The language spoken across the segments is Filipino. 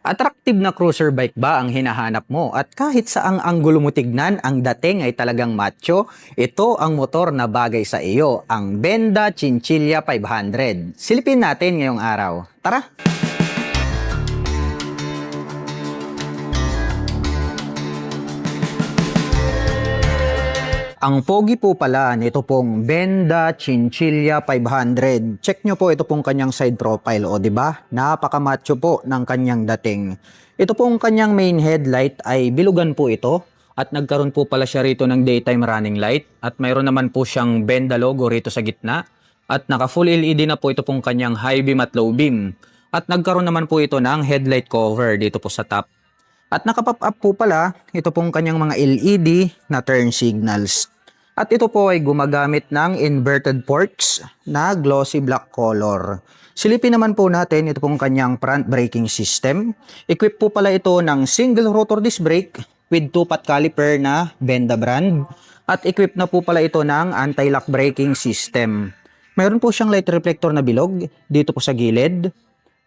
Attractive na cruiser bike ba ang hinahanap mo at kahit saang anggulo mo tignan ang dating ay talagang macho? Ito ang motor na bagay sa iyo, ang Benda Chinchilla 500. Silipin natin ngayong araw. Tara! Ang pogi po pala nito pong Benda Chinchilla 500. Check nyo po ito pong kanyang side profile, o 'di ba? Napaka-macho po ng kanyang dating. Ito pong kanyang main headlight ay bilugan po ito at nagkaroon po pala siya rito ng daytime running light at mayroon naman po siyang Benda logo rito sa gitna at naka full LED na po ito pong kanyang high beam at low beam. At nagkaroon naman po ito ng headlight cover dito po sa top. At nakapop up po pala ito pong kanyang mga LED na turn signals. At ito po ay gumagamit ng inverted forks na glossy black color. Silipin naman po natin ito pong kanyang front braking system. Equipped po pala ito ng single rotor disc brake with 2-pot caliper na Benda brand. At equipped na po pala ito ng anti-lock braking system. Mayroon po siyang light reflector na bilog dito po sa gilid.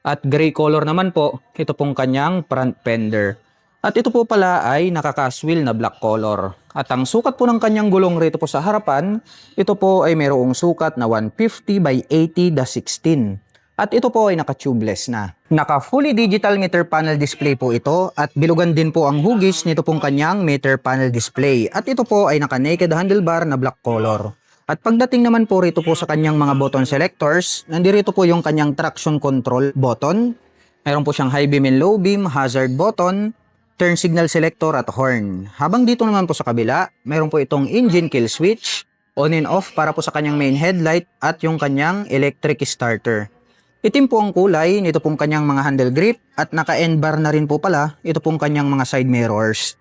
At gray color naman po ito pong kanyang front fender. At ito po pala ay nakaka-wheel na black color. At ang sukat po ng kanyang gulong rito po sa harapan, ito po ay mayroong sukat na 150 by 80-16. At ito po ay naka-tubeless na. Naka-fully digital meter panel display po ito at bilugan din po ang hugis nito pong kanyang meter panel display. At ito po ay naka-naked handlebar na black color. At pagdating naman po rito po sa kanyang mga button selectors, nandirito po yung kanyang traction control button. Mayroon po siyang high beam and low beam, hazard button, turn signal selector at horn. Habang dito naman po sa kabila, mayroon po itong engine kill switch, on and off para po sa kanyang main headlight at yung kanyang electric starter. Itim po ang kulay nito pong kanyang mga handle grip at naka-end bar na rin po pala ito pong kanyang mga side mirrors.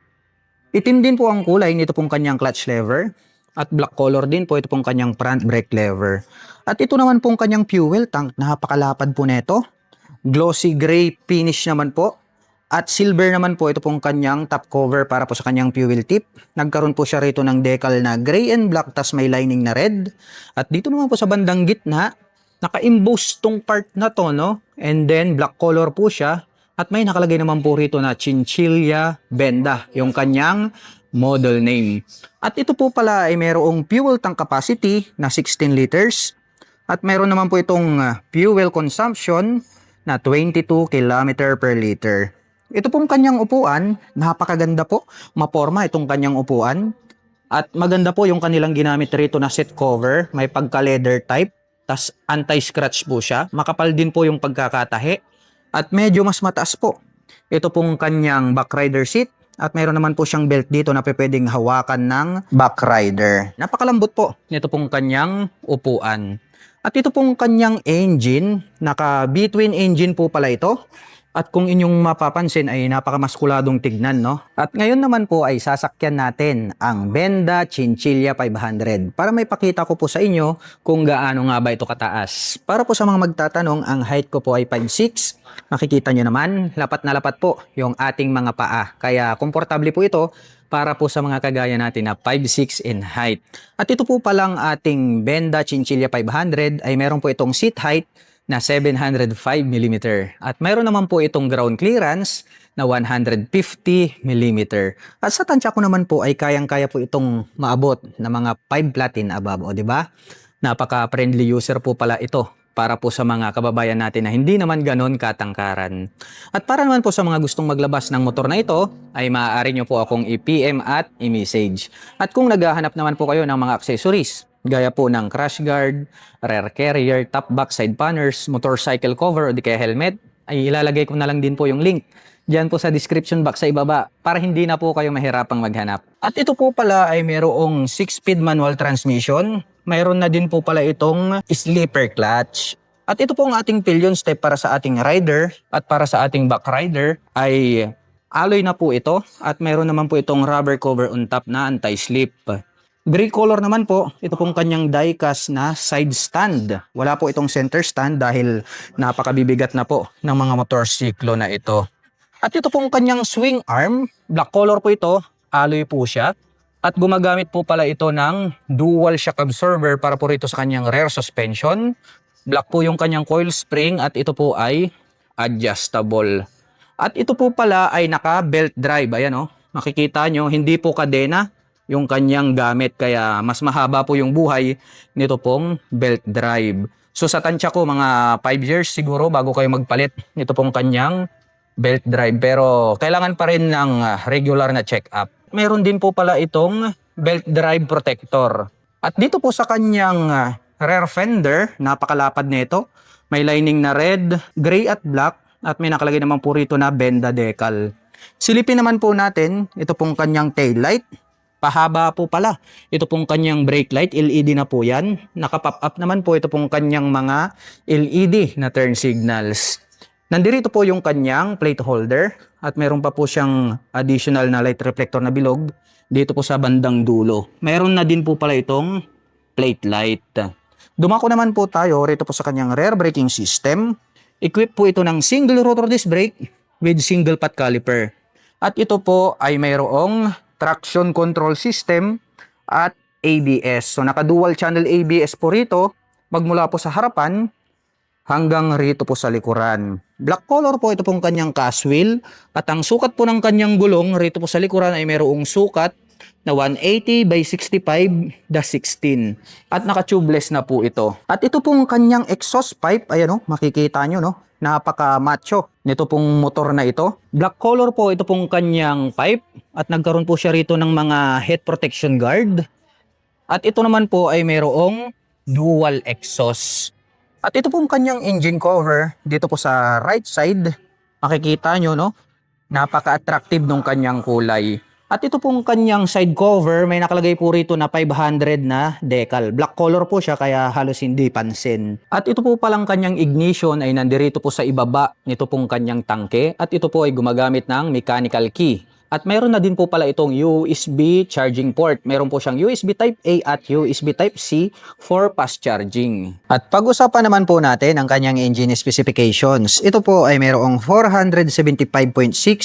Itim din po ang kulay nito pong kanyang clutch lever at black color din po ito pong kanyang front brake lever. At ito naman pong kanyang fuel tank, napakalapad po nito. Glossy gray finish naman po. At silver naman po ito pong kanyang top cover para po sa kanyang fuel tip. Nagkaroon po siya rito ng decal na gray and black tas may lining na red. At dito naman po sa bandang gitna, naka-emboss tong part na to, no? And then black color po siya. At may nakalagay naman po rito na Chinchilla Benda, yung kanyang model name. At ito po pala ay mayroong fuel tank capacity na 16 liters. At mayroon naman po itong fuel consumption na 22 km per liter. Ito pong kanyang upuan, napakaganda po, maporma itong kanyang upuan. At maganda po yung kanilang ginamit rito na seat cover, may pagka-leather type, tas anti-scratch po siya. Makapal din po yung pagkakatahi at medyo mas mataas po. Ito pong kanyang backrider seat at mayroon naman po siyang belt dito na pwedeng hawakan ng backrider. Napakalambot po nito pong kanyang upuan. At ito pong kanyang engine, naka between engine po pala ito. At kung inyong mapapansin ay napakamaskuladong tignan, no? At ngayon naman po ay sasakyan natin ang Benda Chinchilla 500 para may pakita ko po sa inyo kung gaano nga ba ito kataas. Para po sa mga magtatanong, ang height ko po ay 5'6". Makikita nyo naman, lapat na lapat po yung ating mga paa. Kaya komportable po ito para po sa mga kagaya natin na 5'6" in height. At ito po palang ating Benda Chinchilla 500 ay meron po itong seat height na 705mm at mayroon naman po itong ground clearance na 150mm. At sa tansya ko naman po ay kayang-kaya po itong maabot na mga 5 flat and above, o di ba? Napaka-friendly user po pala ito para po sa mga kababayan natin na hindi naman ganon katangkaran. At para naman po sa mga gustong maglabas ng motor na ito, ay maaari nyo po akong i-PM at i-message. At kung naghahanap naman po kayo ng mga accessories, gaya po ng crash guard, rear carrier, top box, side panners, motorcycle cover o di kaya helmet, ay ilalagay ko na lang din po yung link diyan po sa description box sa ibaba para hindi na po kayo mahirapang maghanap. At ito po pala ay mayroong 6-speed manual transmission. Mayroon na din po pala itong sleeper clutch. At ito po ang ating pillion step para sa ating rider at para sa ating back rider ay alloy na po ito at mayroon naman po itong rubber cover on top na anti-slip. Gray color naman po, ito pong kanyang die-cast na side stand. Wala po itong center stand dahil napakabibigat na po ng mga motorsiklo na ito. At ito pong kanyang swing arm, black color po ito, alloy po siya. At gumagamit po pala ito ng dual shock absorber para po rito sa kanyang rear suspension. Black po yung kanyang coil spring at ito po ay adjustable. At ito po pala ay naka-belt drive. Ayan oh, makikita nyo, hindi po kadena yung kanyang gamit. Kaya mas mahaba po yung buhay nito pong belt drive. So sa tansya ko, mga 5 years siguro bago kayo magpalit nito pong kanyang belt drive. Pero kailangan pa rin ng regular na check-up. Meron din po pala itong belt drive protector. At dito po sa kanyang rear fender, napakalapad nito. May lining na red, gray at black. At may nakalagay naman po rito na Benda decal. Silipin naman po natin, ito pong kanyang tail light. Pahaba po pala. Ito pong kanyang brake light, LED na po yan. Naka-pop up naman po ito pong kanyang mga LED na turn signals. Nandito po yung kanyang plate holder at meron pa po siyang additional na light reflector na bilog dito po sa bandang dulo. Meron na din po pala itong plate light. Dumako naman po tayo rito po sa kanyang rear braking system. Equipped po ito ng single rotor disc brake with single pot caliper. At ito po ay mayroong traction control system at ABS. So naka-dual channel ABS po rito, magmula po sa harapan hanggang rito po sa likuran. Black color po ito pong kanyang cast wheel at ang sukat po ng kanyang gulong rito po sa likuran ay mayroong sukat na 180 by 65/16 at naka-tubeless na po ito. At ito pong kanyang exhaust pipe, ayan oh, makikita nyo no, napaka-macho nito pong motor na ito. Black color po ito pong kanyang pipe at nagkaroon po siya rito ng mga head protection guard. At ito naman po ay mayroong dual exhaust. At ito pong kanyang engine cover dito po sa right side, makikita nyo no, napaka-attractive nung kanyang kulay. At ito pong kanyang side cover, may nakalagay po rito na 500 na decal. Black color po siya kaya halos hindi pansin. At ito po palang kanyang ignition ay nandirito po sa ibaba nito pong kanyang tangke. At ito po ay gumagamit ng mechanical key. At mayroon na din po pala itong USB charging port. Meron po siyang USB Type A at USB Type C for fast charging. At pag-usapan naman po natin ang kanyang engine specifications. Ito po ay mayroong 475.6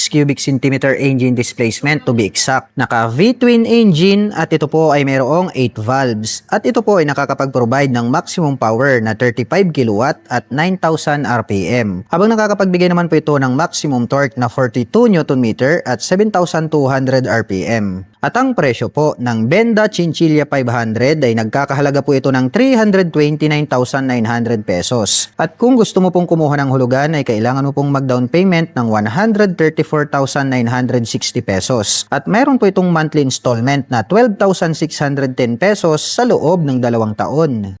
cubic centimeter engine displacement to be exact. Naka V-twin engine at ito po ay mayroong 8 valves. At ito po ay nakakapag-provide ng maximum power na 35 kW at 9,000 RPM. Habang nakakapagbigay naman po ito ng maximum torque na 42 Nm at 7,200 RPM. At ang presyo po ng Benda Chinchilla 500 ay nagkakahalaga po ito ng 329,900 pesos. At kung gusto mo pong kumuha ng hulugan ay kailangan mo pong mag-down payment ng 134,960 pesos. At meron po itong monthly installment na 12,610 pesos sa loob ng 2 taon.